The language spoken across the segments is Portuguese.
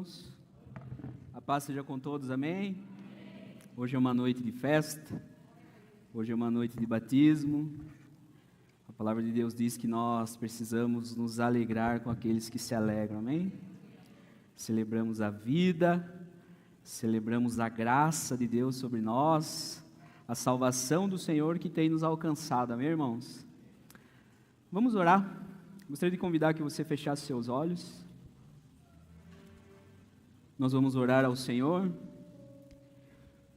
irmãos? A paz seja com todos, amém? Hoje é uma noite de festa, hoje é uma noite de batismo. A palavra de Deus diz que nós precisamos nos alegrar com aqueles que se alegram, amém? Celebramos a vida, celebramos a graça de Deus sobre nós, a salvação do Senhor que tem nos alcançado, amém, irmãos? Vamos orar. Gostaria de convidar que você fechasse seus olhos. Nós vamos orar ao Senhor,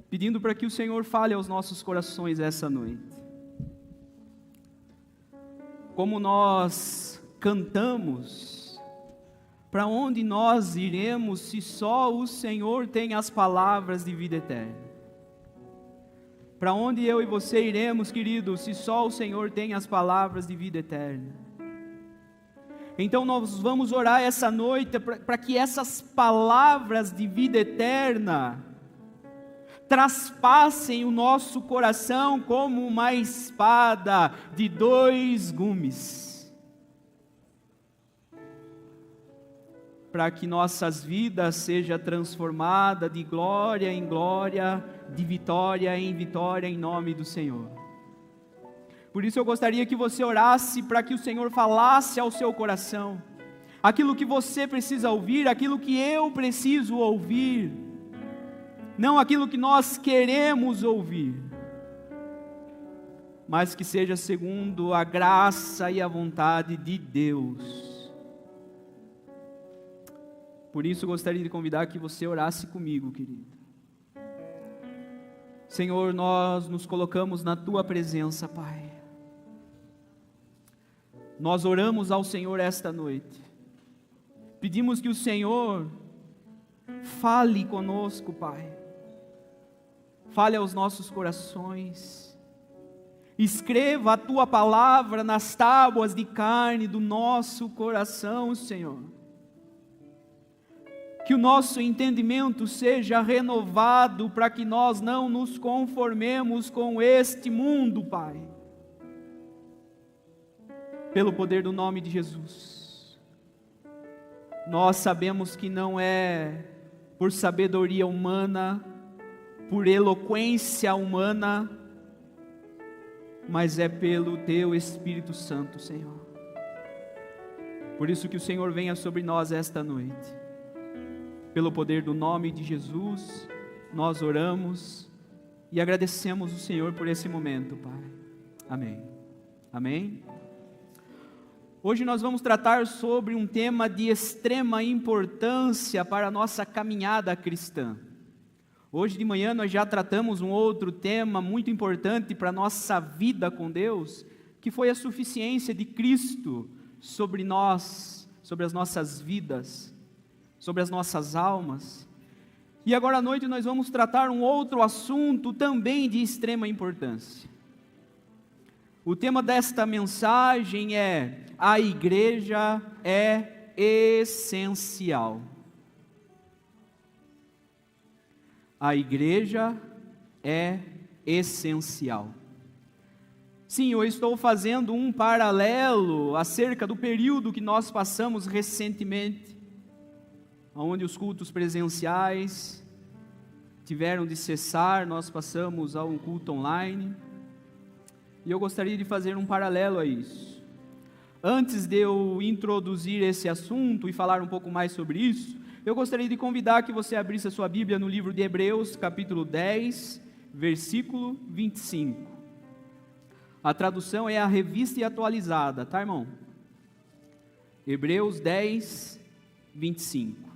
pedindo para que o Senhor fale aos nossos corações essa noite. Como nós cantamos, para onde nós iremos se só o Senhor tem as palavras de vida eterna? Para onde eu e você iremos, querido, se só o Senhor tem as palavras de vida eterna? Então nós vamos orar essa noite para que essas palavras de vida eterna traspassem o nosso coração como uma espada de dois gumes, para que nossas vidas sejam transformadas de glória em glória, de vitória em vitória, em nome do Senhor. Por isso eu gostaria que você orasse para que o Senhor falasse ao seu coração aquilo que você precisa ouvir, aquilo que eu preciso ouvir, não aquilo que nós queremos ouvir, mas que seja segundo a graça e a vontade de Deus. Por isso eu gostaria de convidar que você orasse comigo, querido. Senhor, nós nos colocamos na Tua presença, Pai. Nós oramos ao Senhor esta noite, pedimos que o Senhor fale conosco, Pai, fale aos nossos corações, escreva a Tua palavra nas tábuas de carne do nosso coração, Senhor, que o nosso entendimento seja renovado para que nós não nos conformemos com este mundo, Pai, pelo poder do nome de Jesus. Nós sabemos que não é por sabedoria humana, por eloquência humana, mas é pelo Teu Espírito Santo, Senhor. Por isso que o Senhor venha sobre nós esta noite. Pelo poder do nome de Jesus, nós oramos e agradecemos o Senhor por esse momento, Pai. Amém. Amém. Hoje nós vamos tratar sobre um tema de extrema importância para a nossa caminhada cristã. Hoje de manhã nós já tratamos um outro tema muito importante para a nossa vida com Deus, que foi a suficiência de Cristo sobre nós, sobre as nossas vidas, sobre as nossas almas. E agora à noite nós vamos tratar um outro assunto também de extrema importância. O tema desta mensagem é: a igreja é essencial. A igreja é essencial. Sim, eu estou fazendo um paralelo acerca do período que nós passamos recentemente, onde os cultos presenciais tiveram de cessar, nós passamos a um culto online. E eu gostaria de fazer um paralelo a isso. Antes de eu introduzir esse assunto e falar um pouco mais sobre isso, eu gostaria de convidar que você abrisse a sua Bíblia no livro de Hebreus, capítulo 10, versículo 25. A tradução é a Revista e Atualizada, tá, irmão? Hebreus 10, 25.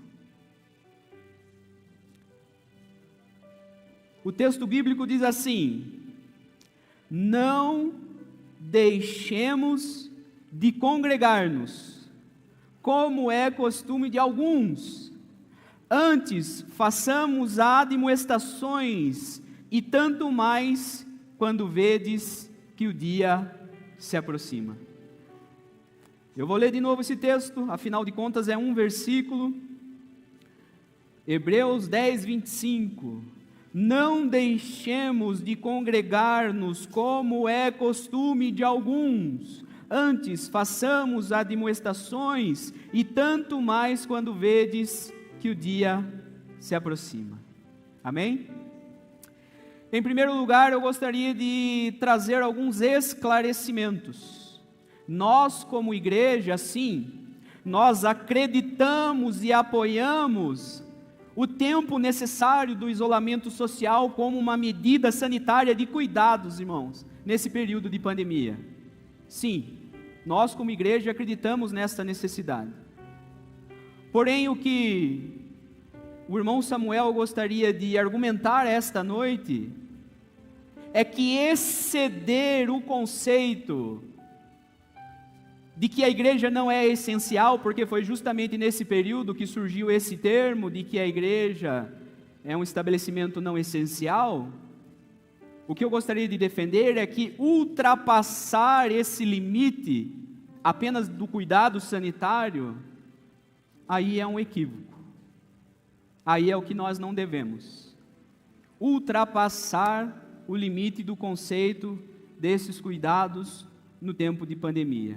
O texto bíblico diz assim: não deixemos de congregar-nos, como é costume de alguns, antes façamos admoestações, e tanto mais quando vedes que o dia se aproxima. Eu vou ler de novo esse texto, afinal de contas é um versículo. Hebreus 10, 25. Não deixemos de congregar-nos como é costume de alguns, antes façamos admoestações, e tanto mais quando vedes que o dia se aproxima. Amém? Em primeiro lugar, eu gostaria de trazer alguns esclarecimentos. Nós, como igreja, sim, nós acreditamos e apoiamos o tempo necessário do isolamento social como uma medida sanitária de cuidados, irmãos, nesse período de pandemia. Sim, nós como igreja acreditamos nessa necessidade. Porém, o que o irmão Samuel gostaria de argumentar esta noite é que exceder o conceito de que a igreja não é essencial, porque foi justamente nesse período que surgiu esse termo de que a igreja é um estabelecimento não essencial. O que eu gostaria de defender é que ultrapassar esse limite apenas do cuidado sanitário, aí é um equívoco. Aí é o que nós não devemos. Ultrapassar o limite do conceito desses cuidados no tempo de pandemia.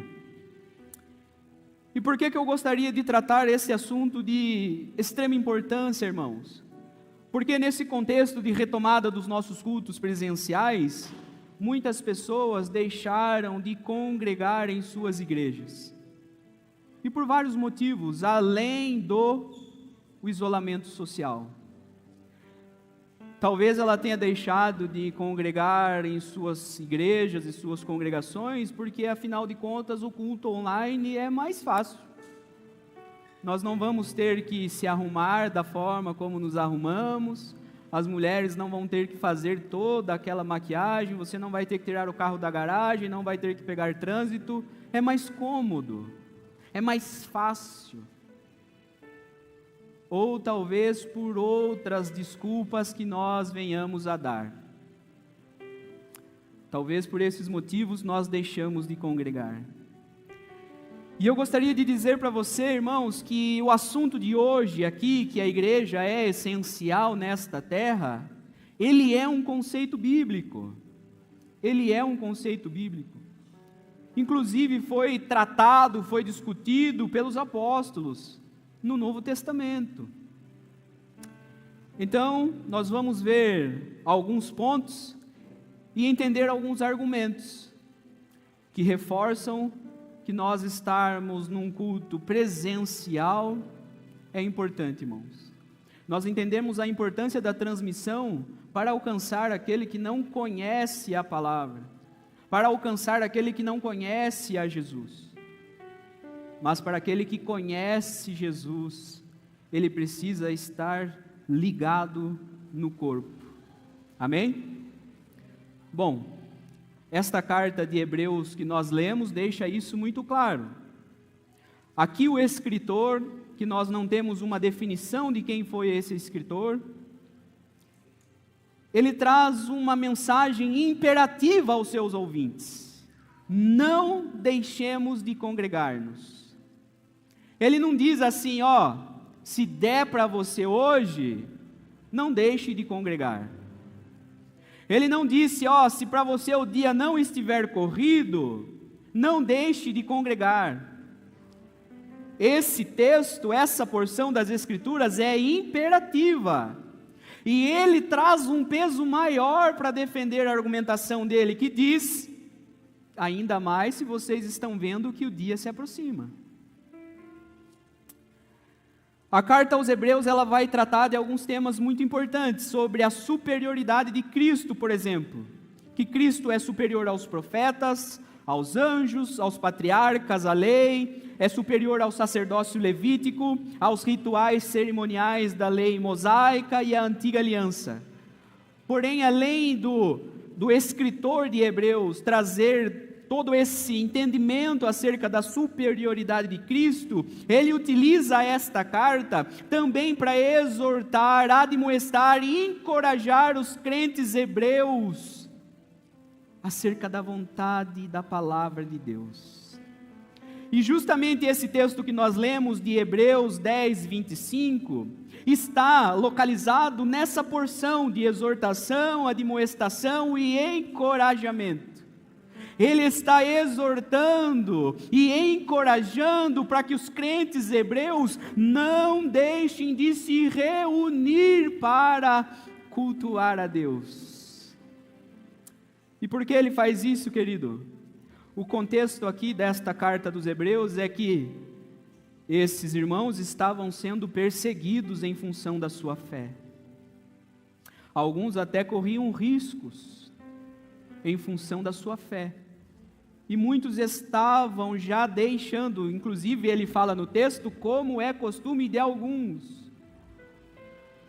E por que eu gostaria de tratar esse assunto de extrema importância, irmãos? Porque nesse contexto de retomada dos nossos cultos presenciais, muitas pessoas deixaram de congregar em suas igrejas. E por vários motivos, além do isolamento social. Talvez ela tenha deixado de congregar em suas igrejas e suas congregações, porque afinal de contas o culto online é mais fácil. Nós não vamos ter que se arrumar da forma como nos arrumamos, as mulheres não vão ter que fazer toda aquela maquiagem, você não vai ter que tirar o carro da garagem, não vai ter que pegar trânsito, é mais cômodo, é mais fácil. Ou talvez por outras desculpas que nós venhamos a dar. Talvez por esses motivos nós deixamos de congregar. E eu gostaria de dizer para você, irmãos, que o assunto de hoje aqui, que a igreja é essencial nesta terra, ele é um conceito bíblico. Ele é um conceito bíblico. Inclusive foi tratado, foi discutido pelos apóstolos no Novo Testamento. Então, nós vamos ver alguns pontos e entender alguns argumentos que reforçam que nós estarmos num culto presencial é importante, irmãos. Nós entendemos a importância da transmissão para alcançar aquele que não conhece a palavra, para alcançar aquele que não conhece a Jesus. Mas para aquele que conhece Jesus, ele precisa estar ligado no corpo. Amém? Bom, esta carta de Hebreus que nós lemos deixa isso muito claro. Aqui o escritor, que nós não temos uma definição de quem foi esse escritor, ele traz uma mensagem imperativa aos seus ouvintes: não deixemos de congregar-nos. Ele não diz assim, se der para você hoje, não deixe de congregar. Ele não disse, se para você o dia não estiver corrido, não deixe de congregar. Esse texto, essa porção das Escrituras é imperativa. E ele traz um peso maior para defender a argumentação dele, que diz, ainda mais se vocês estão vendo que o dia se aproxima. A carta aos Hebreus, ela vai tratar de alguns temas muito importantes, sobre a superioridade de Cristo, por exemplo, que Cristo é superior aos profetas, aos anjos, aos patriarcas, à lei, é superior ao sacerdócio levítico, aos rituais cerimoniais da lei mosaica e à antiga aliança. Porém, além do escritor de Hebreus trazer todo esse entendimento acerca da superioridade de Cristo, ele utiliza esta carta também para exortar, admoestar e encorajar os crentes hebreus acerca da vontade da palavra de Deus. E justamente esse texto que nós lemos de Hebreus 10, 25, está localizado nessa porção de exortação, admoestação e encorajamento. ele está exortando e encorajando para que os crentes hebreus não deixem de se reunir para cultuar a Deus. E por que ele faz isso, querido? O contexto aqui desta carta dos Hebreus é que esses irmãos estavam sendo perseguidos em função da sua fé. Alguns até corriam riscos em função da sua fé. E muitos estavam já deixando, inclusive ele fala no texto, como é costume de alguns,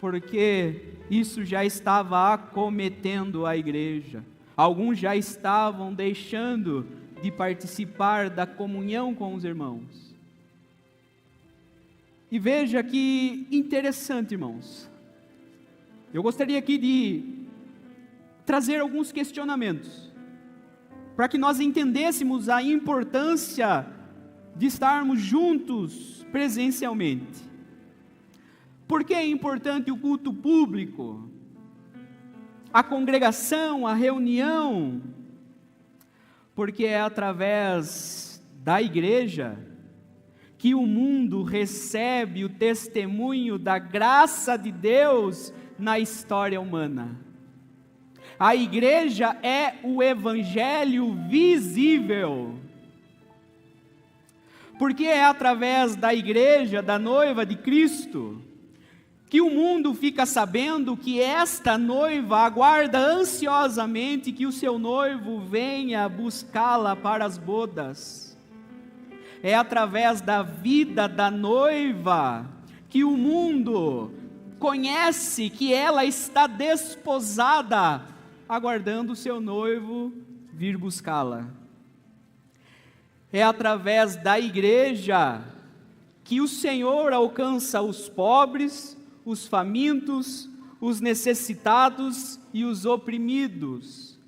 porque isso já estava acometendo a igreja. Alguns já estavam deixando de participar da comunhão com os irmãos. E veja que interessante, irmãos. Eu gostaria aqui de trazer alguns questionamentos, para que nós entendêssemos a importância de estarmos juntos presencialmente. Por que é importante o culto público? A congregação, a reunião? Porque é através da igreja que o mundo recebe o testemunho da graça de Deus na história humana. A igreja é o evangelho visível. Porque é através da igreja, da noiva de Cristo, que o mundo fica sabendo que esta noiva aguarda ansiosamente que o seu noivo venha buscá-la para as bodas. É através da vida da noiva que o mundo conhece que ela está desposada, aguardando o seu noivo vir buscá-la. É através da igreja que o Senhor alcança os pobres, os famintos, os necessitados e os oprimidos.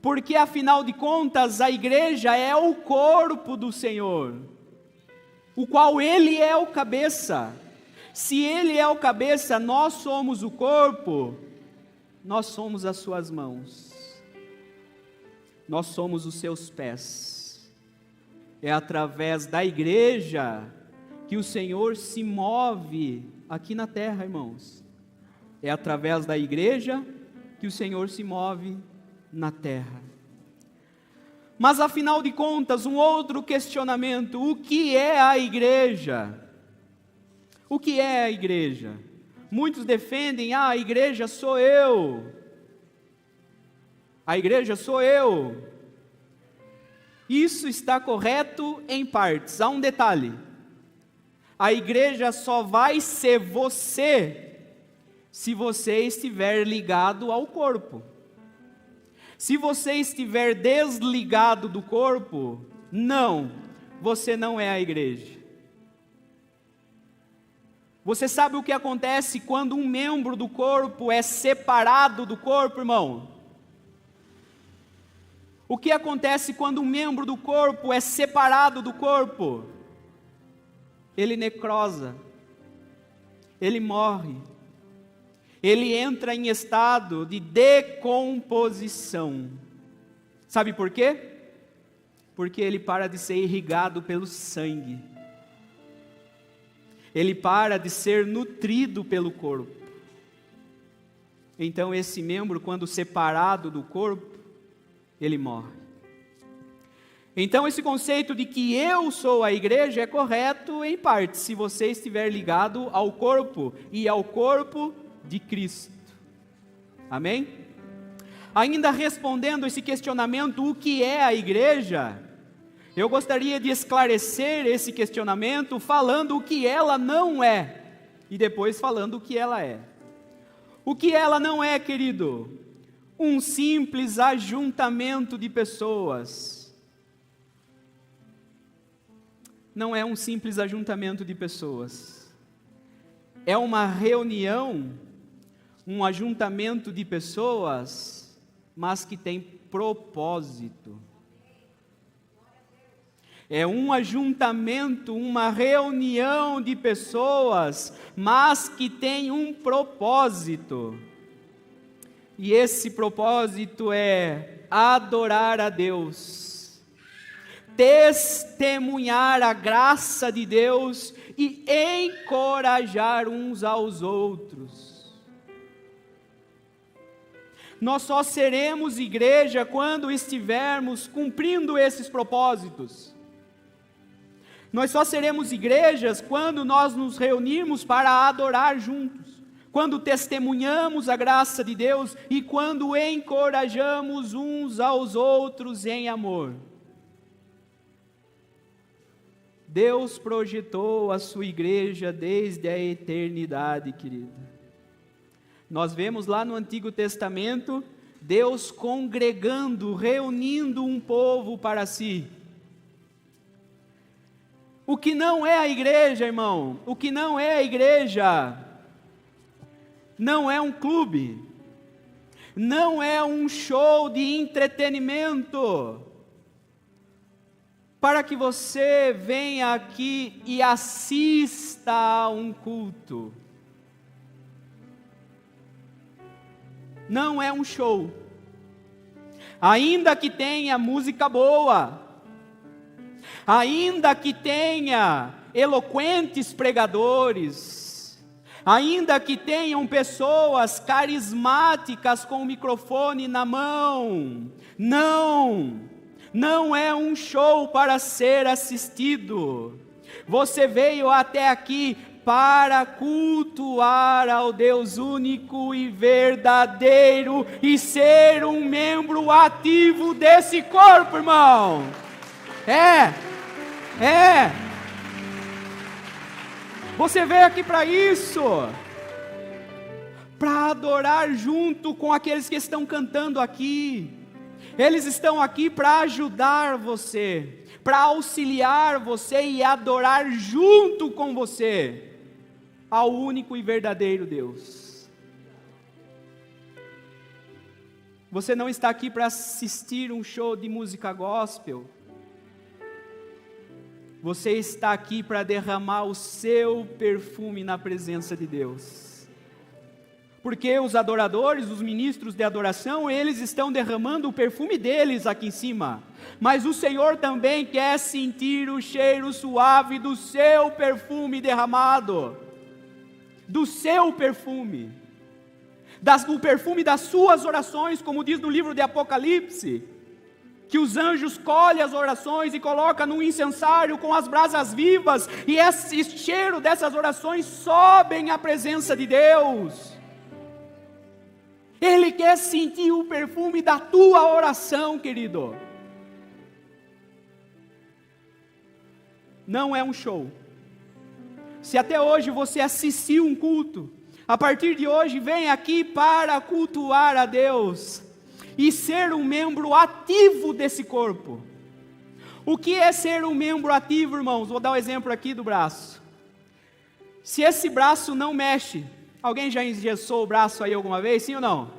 Porque afinal de contas a igreja é o corpo do Senhor, o qual Ele é o cabeça. Se Ele é o cabeça, nós somos o corpo, nós somos as suas mãos, nós somos os seus pés. É através da igreja que o Senhor se move aqui na terra, irmãos. É através da igreja que o Senhor se move na terra. Mas afinal de contas, um outro questionamento: o que é a igreja? O que é a igreja? Muitos defendem: a igreja sou eu. A igreja sou eu. Isso está correto em partes. Há um detalhe: a igreja só vai ser você se você estiver ligado ao corpo. Se você estiver desligado do corpo, não, você não é a igreja. Você sabe o que acontece quando um membro do corpo é separado do corpo, irmão? O que acontece quando um membro do corpo é separado do corpo? Ele necrosa, ele morre, ele entra em estado de decomposição. Sabe por quê? Porque ele para de ser irrigado pelo sangue, ele para de ser nutrido pelo corpo. Então esse membro, quando separado do corpo, ele morre. Então esse conceito de que eu sou a igreja é correto em parte, se você estiver ligado ao corpo e ao corpo de Cristo. Amém? Ainda respondendo esse questionamento, o que é a igreja? Eu gostaria de esclarecer esse questionamento falando o que ela não é e depois falando o que ela é. O que ela não é, querido? Um simples ajuntamento de pessoas. Não é um simples ajuntamento de pessoas. É uma reunião, um ajuntamento de pessoas, mas que tem propósito. É um ajuntamento, uma reunião de pessoas, mas que tem um propósito. E esse propósito é adorar a Deus testemunhar a graça de Deus e encorajar uns aos outros. Nós só seremos igreja quando estivermos cumprindo esses propósitos. Nós só seremos igrejas quando nós nos reunirmos para adorar juntos, quando testemunhamos a graça de Deus e quando encorajamos uns aos outros em amor. Deus projetou a sua igreja desde a eternidade, querido. Nós vemos lá no Antigo Testamento, Deus congregando, reunindo um povo para si. O que não é a igreja, irmão, o que não é a igreja, não é um clube, não é um show de entretenimento, para que você venha aqui e assista a um culto. Não é um show, ainda que tenha música boa, ainda que tenha eloquentes pregadores, ainda que tenham pessoas carismáticas com o microfone na mão, não é um show para ser assistido. Você veio até aqui para cultuar ao Deus único e verdadeiro e ser um membro ativo desse corpo, irmão. Você veio aqui para isso, para adorar junto com aqueles que estão cantando aqui. Eles estão aqui para ajudar você, para auxiliar você e adorar junto com você ao único e verdadeiro Deus. Você não está aqui para assistir um show de música gospel. Você está aqui para derramar o seu perfume na presença de Deus. Porque os adoradores, os ministros de adoração, eles estão derramando o perfume deles aqui em cima. Mas o Senhor também quer sentir o cheiro suave do seu perfume derramado. Do seu perfume. O perfume das suas orações, como diz no livro de Apocalipse. Que os anjos colhem as orações e colocam num incensário com as brasas vivas, e esse cheiro dessas orações sobem à presença de Deus. Ele quer sentir o perfume da tua oração, querido. Não é um show. Se até hoje você assistiu um culto, a partir de hoje vem aqui para cultuar a Deus e ser um membro ativo desse corpo. O que é ser um membro ativo, irmãos? Vou dar um exemplo aqui do braço. Se esse braço não mexe, alguém já engessou o braço aí alguma vez? Sim ou não?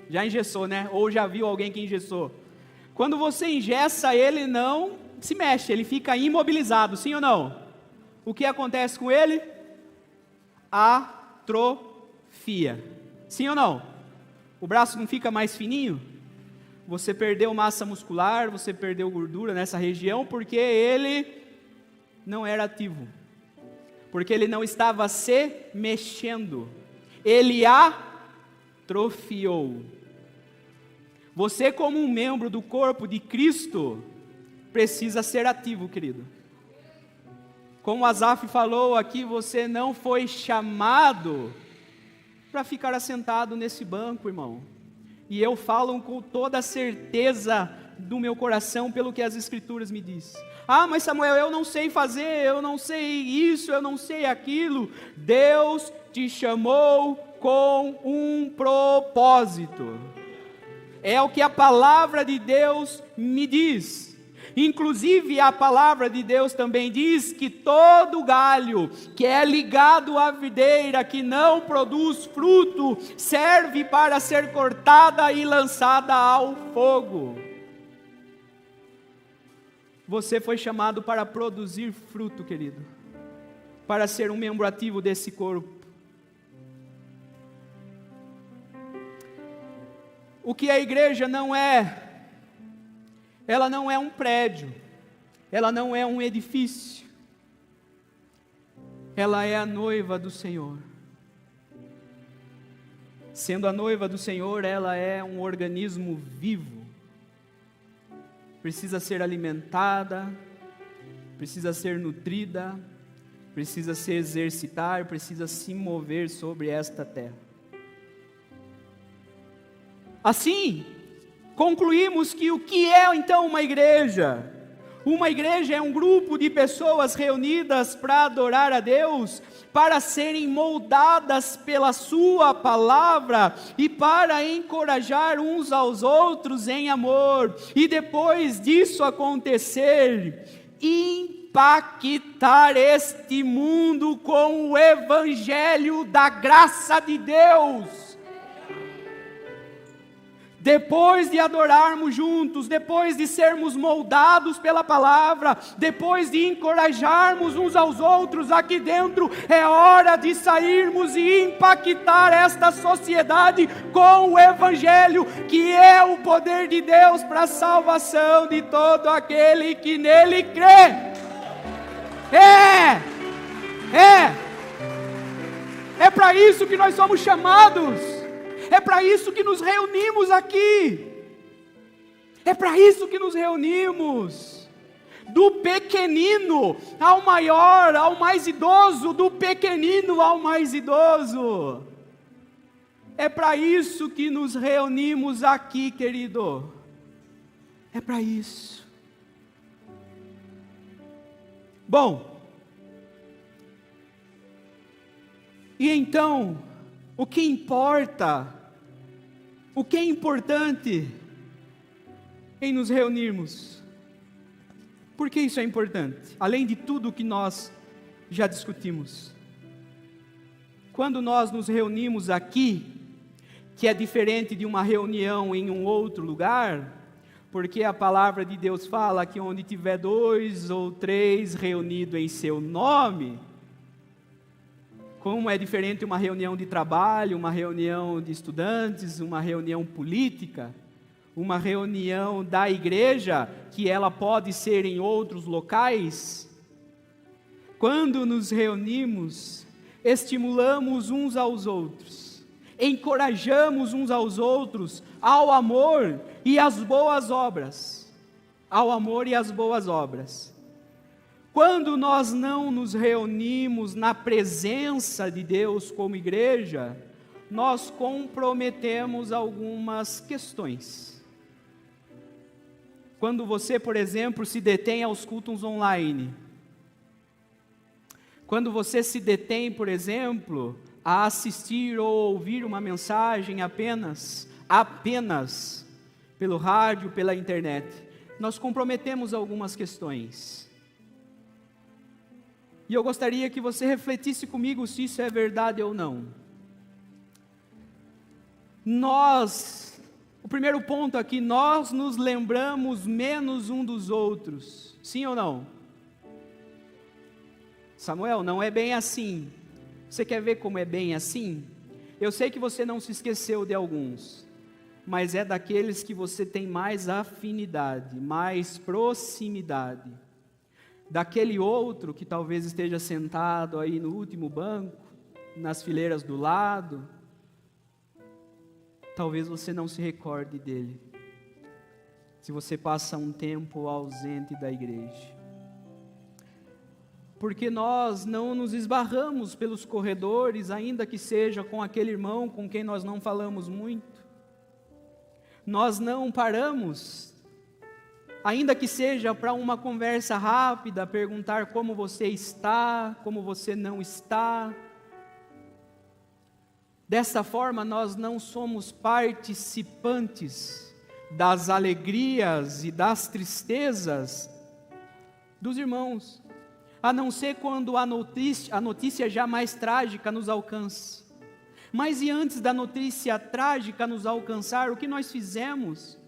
Já engessou, né? Ou já viu alguém que engessou? Quando você engessa, ele não se mexe, ele fica imobilizado, sim ou não? O que acontece com ele? Atrofia. Sim ou não? O braço não fica mais fininho? Você perdeu massa muscular, você perdeu gordura nessa região, porque ele não era ativo. Porque ele não estava se mexendo. Ele atrofiou. Você, como um membro do corpo de Cristo, precisa ser ativo, querido. Como Asaf falou aqui, você não foi chamado para ficar assentado nesse banco, irmão. E eu falo com toda a certeza do meu coração pelo que as Escrituras me dizem. Ah, mas Samuel, eu não sei fazer, eu não sei isso, eu não sei aquilo. Deus te chamou com um propósito. É o que a palavra de Deus me diz. Inclusive a palavra de Deus também diz que todo galho que é ligado à videira, que não produz fruto, serve para ser cortada e lançada ao fogo. Você foi chamado para produzir fruto, querido, para ser um membro ativo desse corpo. O que a igreja não é, ela não é um prédio, ela não é um edifício, ela é a noiva do Senhor. Sendo a noiva do Senhor, ela é um organismo vivo, precisa ser alimentada, precisa ser nutrida, precisa se exercitar, precisa se mover sobre esta terra. Assim, concluímos que o que é então uma igreja? Uma igreja é um grupo de pessoas reunidas para adorar a Deus, para serem moldadas pela sua palavra e para encorajar uns aos outros em amor. E depois disso acontecer, impactar este mundo com o evangelho da graça de Deus. Depois de adorarmos juntos, depois de sermos moldados pela palavra, depois de encorajarmos uns aos outros aqui dentro, é hora de sairmos e impactar esta sociedade com o evangelho, que é o poder de Deus para a salvação de todo aquele que nele crê. É para isso que nós somos chamados. É para isso que nos reunimos aqui. É para isso que nos reunimos. Do pequenino ao maior, ao mais idoso, do pequenino ao mais idoso. É para isso que nos reunimos aqui, querido. É para isso. Bom, e então, o que importa? O que é importante em nos reunirmos? Por que isso é importante? Além de tudo que nós já discutimos. Quando nós nos reunimos aqui, que é diferente de uma reunião em um outro lugar, porque a palavra de Deus fala que onde tiver 2 ou 3 reunidos em seu nome, como é diferente uma reunião de trabalho, uma reunião de estudantes, uma reunião política, uma reunião da igreja, que ela pode ser em outros locais. Quando nos reunimos, estimulamos uns aos outros, encorajamos uns aos outros ao amor e às boas obras. Ao amor e às boas obras. Quando nós não nos reunimos na presença de Deus como igreja, nós comprometemos algumas questões. Quando você, por exemplo, se detém aos cultos online, quando você se detém, por exemplo, a assistir ou ouvir uma mensagem apenas pelo rádio, pela internet, nós comprometemos algumas questões. E eu gostaria que você refletisse comigo se isso é verdade ou não. O primeiro ponto aqui, nós nos lembramos menos um dos outros. Sim ou não? Samuel, não é bem assim. Você quer ver como é bem assim? Eu sei que você não se esqueceu de alguns, mas é daqueles que você tem mais afinidade, mais proximidade. Daquele outro que talvez esteja sentado aí no último banco, nas fileiras do lado, talvez você não se recorde dele, se você passa um tempo ausente da igreja. Porque nós não nos esbarramos pelos corredores, ainda que seja com aquele irmão com quem nós não falamos muito. Nós não paramos, ainda que seja para uma conversa rápida, perguntar como você está, como você não está. Dessa forma, nós não somos participantes das alegrias e das tristezas dos irmãos, a não ser quando a notícia já mais trágica nos alcance. Mas e antes da notícia trágica nos alcançar, o que nós fizemos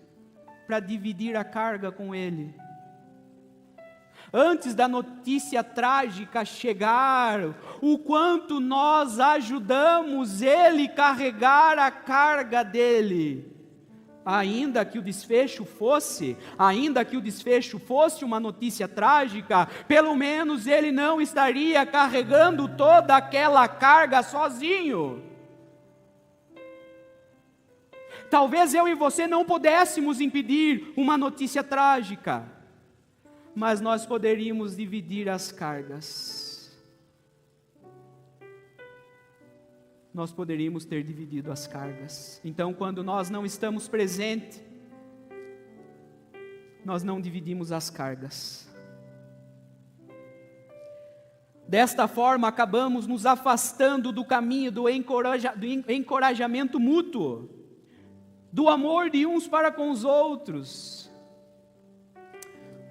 para dividir a carga com ele? Antes da notícia trágica chegar, o quanto nós ajudamos ele carregar a carga dele, ainda que o desfecho fosse uma notícia trágica, pelo menos ele não estaria carregando toda aquela carga sozinho. Talvez eu e você não pudéssemos impedir uma notícia trágica, mas nós poderíamos dividir as cargas. Nós poderíamos ter dividido as cargas. Então, quando nós não estamos presentes, nós não dividimos as cargas. Desta forma, acabamos nos afastando do caminho do encorajamento mútuo, do amor de uns para com os outros.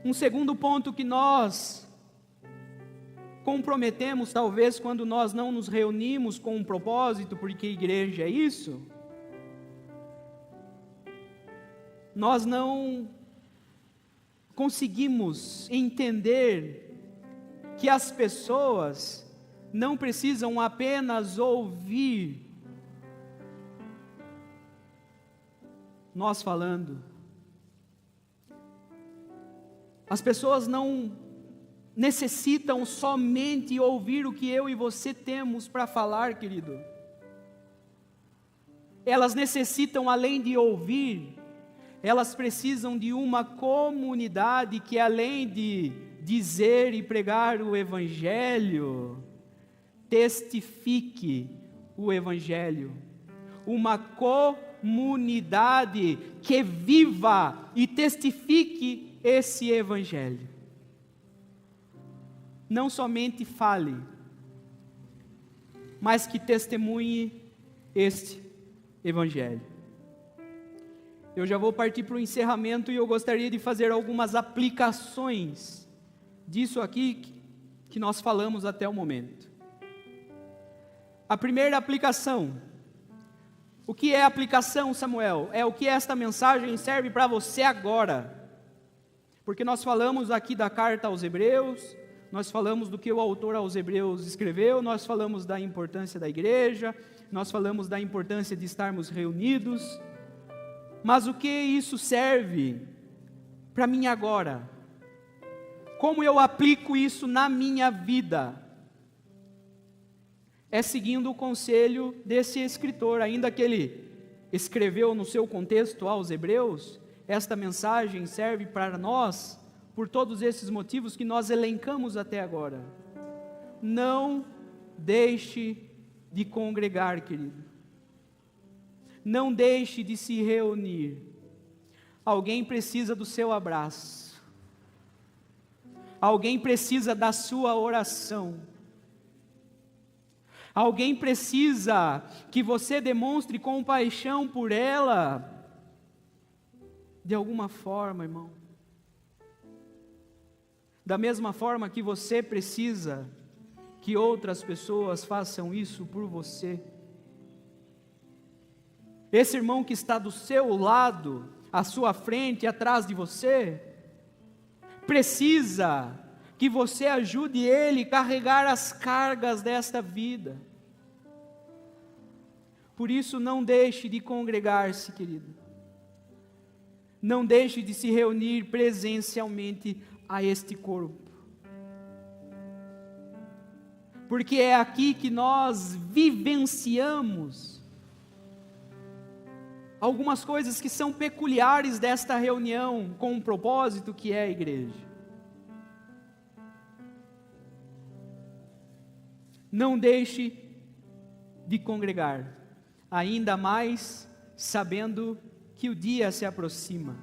Um segundo ponto que nós comprometemos, talvez, quando nós não nos reunimos com um propósito, porque igreja é isso, nós não conseguimos entender que as pessoas não precisam apenas ouvir nós falando. As pessoas não necessitam somente ouvir o que eu e você temos para falar, querido. Elas necessitam, além de ouvir, elas precisam de uma comunidade que, além de dizer e pregar o Evangelho, testifique o Evangelho. Uma comunidade que viva e testifique esse Evangelho. Não somente fale, mas que testemunhe este Evangelho. Eu já vou partir para o encerramento e eu gostaria de fazer algumas aplicações disso aqui que nós falamos até o momento. A primeira aplicação. O que é aplicação, Samuel? É o que esta mensagem serve para você agora. Porque nós falamos aqui da carta aos Hebreus, nós falamos do que o autor aos Hebreus escreveu, nós falamos da importância da igreja, nós falamos da importância de estarmos reunidos, mas o que isso serve para mim agora? Como eu aplico isso na minha vida? É seguindo o conselho desse escritor, ainda que ele escreveu no seu contexto aos Hebreus, esta mensagem serve para nós, por todos esses motivos que nós elencamos até agora. Não deixe de congregar, querido. Não deixe de se reunir. Alguém precisa do seu abraço. Alguém precisa da sua oração. Alguém precisa que você demonstre compaixão por ela. De alguma forma, irmão. Da mesma forma que você precisa que outras pessoas façam isso por você. Esse irmão que está do seu lado, à sua frente e atrás de você, precisa que você ajude ele a carregar as cargas desta vida. Por isso, não deixe de congregar-se, querido. Não deixe de se reunir presencialmente a este corpo. Porque é aqui que nós vivenciamos algumas coisas que são peculiares desta reunião com um propósito que é a igreja. Não deixe de congregar, ainda mais sabendo que o dia se aproxima.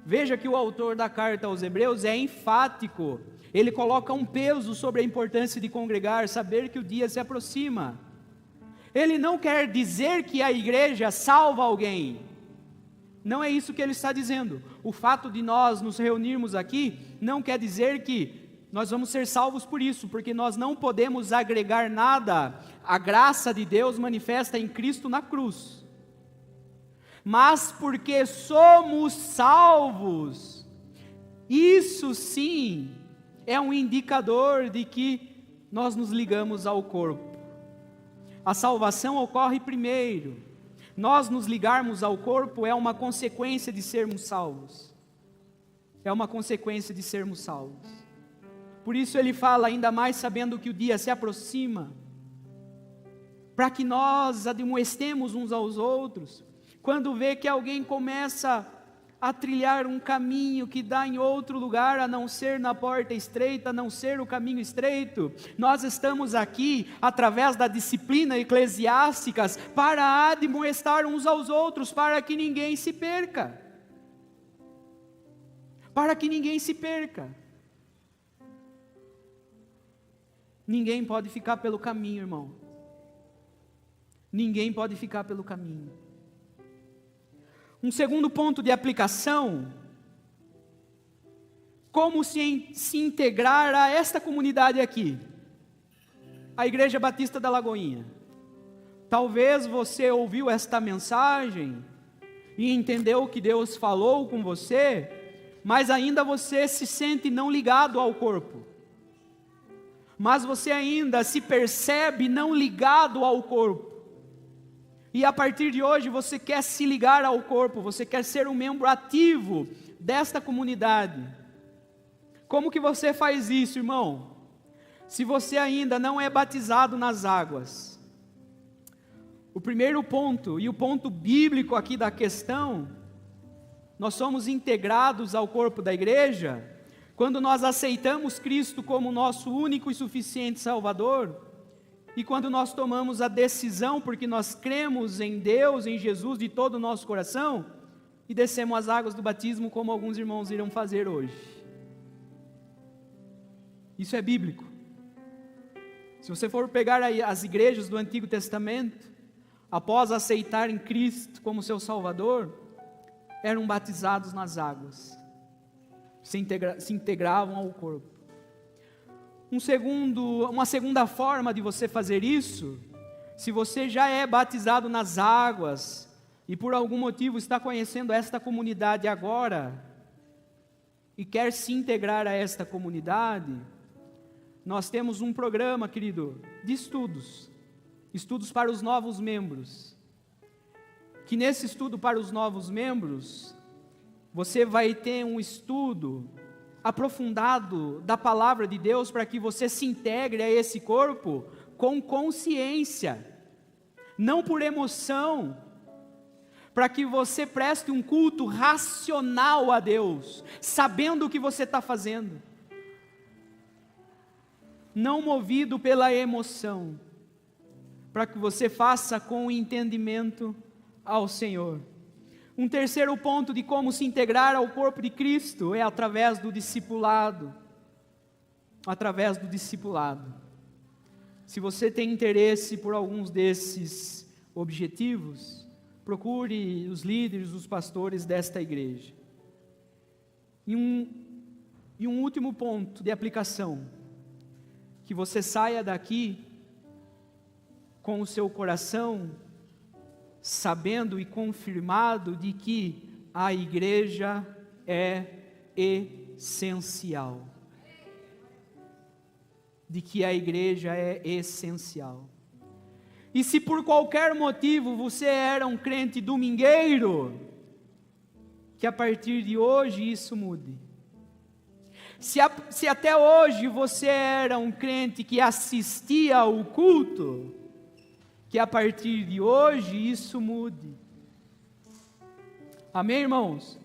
Veja que o autor da carta aos Hebreus é enfático, ele coloca um peso sobre a importância de congregar, saber que o dia se aproxima. Ele não quer dizer que a igreja salva alguém, não é isso que ele está dizendo. O fato de nós nos reunirmos aqui, não quer dizer que nós vamos ser salvos por isso, porque nós não podemos agregar nada à graça de Deus manifesta em Cristo na cruz. Mas porque somos salvos, isso sim é um indicador de que nós nos ligamos ao corpo. A salvação ocorre primeiro, nós nos ligarmos ao corpo é uma consequência de sermos salvos. É uma consequência de sermos salvos. Por isso ele fala, ainda mais sabendo que o dia se aproxima, para que nós admoestemos uns aos outros. Quando vê que alguém começa a trilhar um caminho que dá em outro lugar, a não ser na porta estreita, a não ser o caminho estreito, nós estamos aqui, através da disciplina eclesiástica, para admoestar uns aos outros, para que ninguém se perca. Para que ninguém se perca. Ninguém pode ficar pelo caminho, irmão. Ninguém pode ficar pelo caminho. Um segundo ponto de aplicação: como se integrar a esta comunidade aqui, a Igreja Batista da Lagoinha. Talvez você ouviu esta mensagem e entendeu que Deus falou com você, mas ainda você se sente não ligado ao corpo. Mas você ainda se percebe não ligado ao corpo. E a partir de hoje você quer se ligar ao corpo, você quer ser um membro ativo desta comunidade. Como que você faz isso, irmão? Se você ainda não é batizado nas águas. O primeiro ponto, e o ponto bíblico aqui da questão, nós somos integrados ao corpo da igreja quando nós aceitamos Cristo como nosso único e suficiente Salvador. E quando nós tomamos a decisão, porque nós cremos em Deus, em Jesus de todo o nosso coração, e descemos as águas do batismo, como alguns irmãos irão fazer hoje. Isso é bíblico. Se você for pegar aí as igrejas do Antigo Testamento, após aceitarem Cristo como seu Salvador, eram batizados nas águas, se integravam ao corpo. Uma segunda forma de você fazer isso, se você já é batizado nas águas e por algum motivo está conhecendo esta comunidade agora e quer se integrar a esta comunidade, nós temos um programa, querido, de estudos para os novos membros, que nesse estudo para os novos membros, você vai ter um estudo aprofundado da palavra de Deus para que você se integre a esse corpo com consciência, não por emoção, para que você preste um culto racional a Deus, sabendo o que você está fazendo, não movido pela emoção, para que você faça com entendimento ao Senhor. Um terceiro ponto de como se integrar ao corpo de Cristo é através do discipulado. Através do discipulado. Se você tem interesse por alguns desses objetivos, procure os líderes, os pastores desta igreja. E um último ponto de aplicação, que você saia daqui com o seu coração sabendo e confirmado de que a igreja é essencial. De que a igreja é essencial. E se por qualquer motivo você era um crente domingueiro, que a partir de hoje isso mude. Se até hoje você era um crente que assistia ao culto, que a partir de hoje isso mude. Amém, irmãos?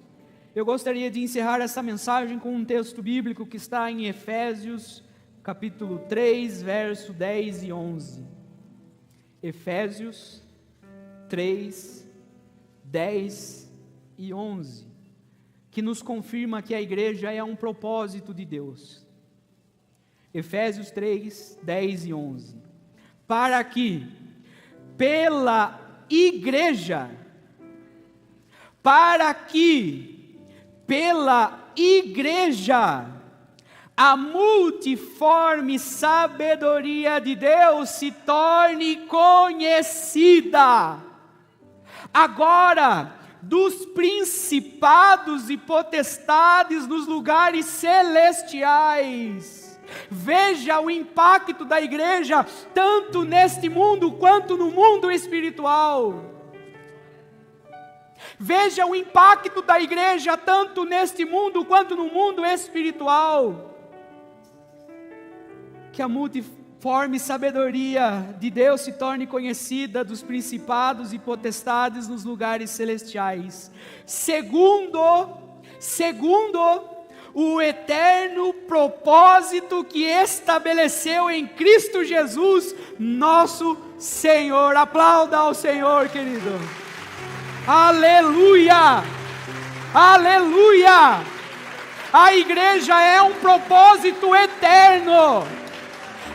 Eu gostaria de encerrar essa mensagem com um texto bíblico que está em Efésios, capítulo 3, verso 10 e 11. Efésios 3, 10 e 11, que nos confirma que a igreja é um propósito de Deus. Efésios 3, 10 e 11. Para que pela igreja a multiforme sabedoria de Deus se torne conhecida, agora, dos principados e potestades nos lugares celestiais. Veja o impacto da igreja, tanto neste mundo, quanto no mundo espiritual. Veja o impacto da igreja tanto neste mundo quanto no mundo espiritual. Que a multiforme sabedoria de Deus se torne conhecida dos principados e potestades nos lugares celestiais. Segundo o eterno propósito que estabeleceu em Cristo Jesus, nosso Senhor. Aplauda ao Senhor, querido. Aleluia! Aleluia! A igreja é um propósito eterno.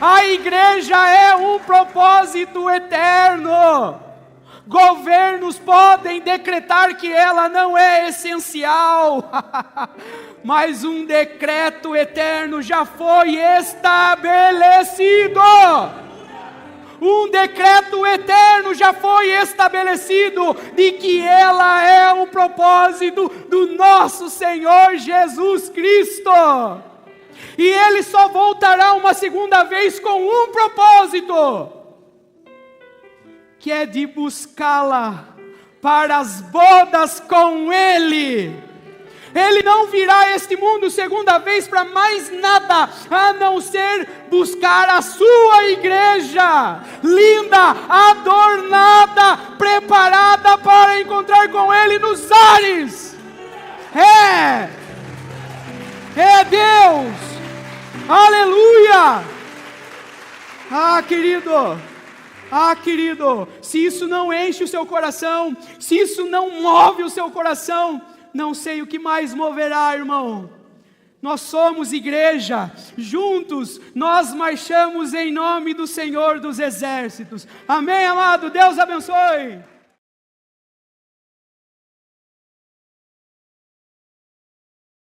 A igreja é um propósito eterno. Governos podem decretar que ela não é essencial, mas um decreto eterno já foi estabelecido. Um decreto eterno já foi estabelecido de que ela é o propósito do nosso Senhor Jesus Cristo. E Ele só voltará uma segunda vez com um propósito, que é de buscá-la para as bodas com Ele. Ele não virá a este mundo segunda vez para mais nada, a não ser buscar a sua igreja, linda, adornada, preparada para encontrar com Ele nos ares. É Deus, aleluia. Querido, se isso não enche o seu coração, se isso não move o seu coração, não sei o que mais moverá, irmão. Nós somos igreja, juntos nós marchamos em nome do Senhor dos Exércitos. Amém, amado? Deus abençoe.